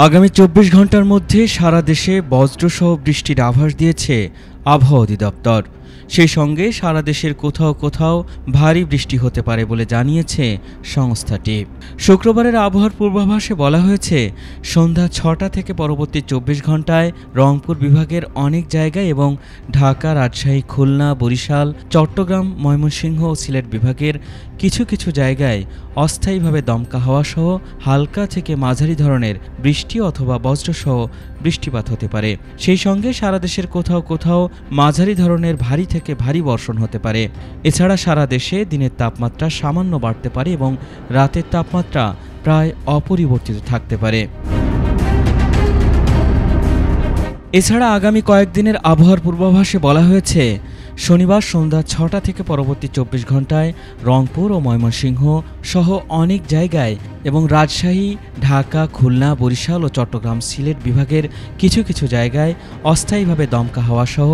আগামী ২৪ ঘন্টার মধ্যে সারা দেশে বজ্রসহ বৃষ্টির আভাস দিয়েছে আবহাওয়া অধিদপ্তর। সেই সঙ্গে সারা দেশের কোথাও কোথাও ভারী বৃষ্টি হতে পারে বলে জানিয়েছে সংস্থাটি। শুক্রবারের আবহাওয়ার পূর্বাভাসে বলা হয়েছে, সন্ধ্যা ৬টা থেকে পরবর্তী ২৪ ঘন্টায় রংপুর বিভাগের অনেক জায়গায় এবং ঢাকা, রাজশাহী, খুলনা, বরিশাল, চট্টগ্রাম, ময়মনসিংহ ও সিলেট বিভাগের কিছু কিছু জায়গায় অস্থায়ীভাবে দমকা হাওয়া সহ হালকা থেকে মাঝারি ধরনের বৃষ্টি অথবা বজ্রসহ বৃষ্টিপাত হতে পারে। সেই সঙ্গে সারা দেশের কোথাও কোথাও মাঝারি ধরনের ভারী থেকে ভারী বর্ষণ হতে পারে। এছাড়া সারা দেশে দিনের তাপমাত্রা সামান্য বাড়তে পারে এবং রাতের তাপমাত্রা প্রায় অপরিবর্তিত থাকতে পারে। এছাড়া আগামী কয়েকদিনের আবহাওয়ার পূর্বাভাসে বলা হয়েছে, শনিবার সন্ধ্যা ৬টা থেকে পরবর্তী ২৪ ঘন্টায় রংপুর ও ময়মনসিংহ সহ অনেক জায়গায় এবং রাজশাহী, ঢাকা, খুলনা, বরিশাল ও চট্টগ্রাম, সিলেট বিভাগের কিছু কিছু জায়গায় অস্থায়ীভাবে দমকা হাওয়া সহ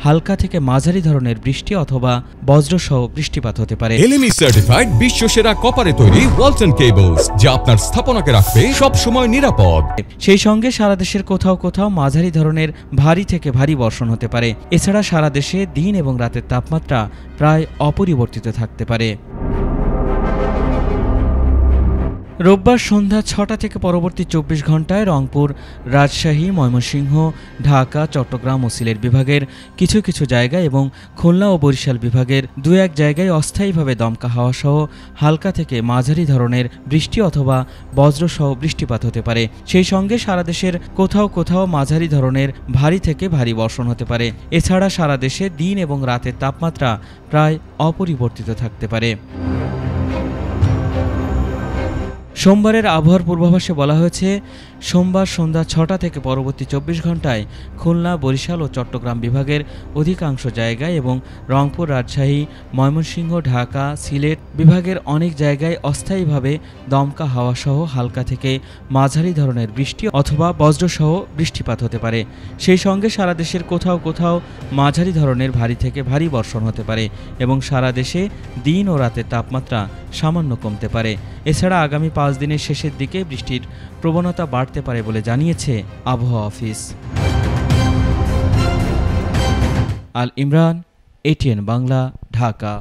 হালকা থেকে মাঝারি ধরনের বৃষ্টি অথবা বজ্রসহ বৃষ্টিপাত হতে পারে। এলএমই সার্টিফাইড বিশ্বসেরা কপারে তৈরি ওয়ালটন কেবলস, যা আপনার স্থাপনাকে রাখবে সব সময় নিরাপদ। সেই সঙ্গে সারা দেশের কোথাও কোথাও মাঝারি ধরনের ভারী থেকে ভারী বর্ষণ হতে পারে। এছাড়া সারা দেশে দিন এবং রাতের তাপমাত্রা প্রায় অপরিবর্তিত থাকতে পারে। রোববার সন্ধ্যা ৬টা থেকে পরবর্তী ২৪ ঘন্টায় রংপুর, রাজশাহী, ময়মনসিংহ, ঢাকা, চট্টগ্রাম ও সিলেট বিভাগের কিছু কিছু জায়গায় এবং খুলনা ও বরিশাল বিভাগের দু-এক জায়গায় অস্থায়ীভাবে দমকা হাওয়া সহ হালকা থেকে মাঝারি ধরনের বৃষ্টি অথবা বজ্রসহ বৃষ্টিপাত হতে পারে। সেই সঙ্গে সারা দেশের কোথাও কোথাও মাঝারি ধরনের ভারী থেকে ভারী বর্ষণ হতে পারে। এছাড়া সারা দেশে দিন এবং রাতের তাপমাত্রা প্রায় অপরিবর্তিত থাকতে পারে। সোমবারের আবহাওয়ার পূর্বাভাসে বলা হয়েছে, সোমবার সন্ধ্যা ৬টা থেকে পরবর্তী ২৪ ঘন্টায় খুলনা, বরিশাল ও চট্টগ্রাম বিভাগের অধিকাংশ জায়গায় এবং রংপুর, রাজশাহী, ময়মনসিংহ, ঢাকা, সিলেট বিভাগের অনেক জায়গায় অস্থায়ীভাবে দমকা হাওয়া সহ হালকা থেকে মাঝারি ধরনের বৃষ্টি অথবা বজ্রসহ বৃষ্টিপাত হতে পারে। সেই সঙ্গে সারা দেশের কোথাও কোথাও মাঝারি ধরনের ভারী থেকে ভারী বর্ষণ হতে পারে এবং সারা দেশে দিন ও রাতের তাপমাত্রা সামান্য কমতে পারে। এছাড়া আগামী ৫ দিনের শেষের দিকে বৃষ্টির প্রবণতা বাড়তে পারে বলে জানিয়েছে আবহাওয়া অফিস। আল ইমরান, এটিএন বাংলা, ঢাকা।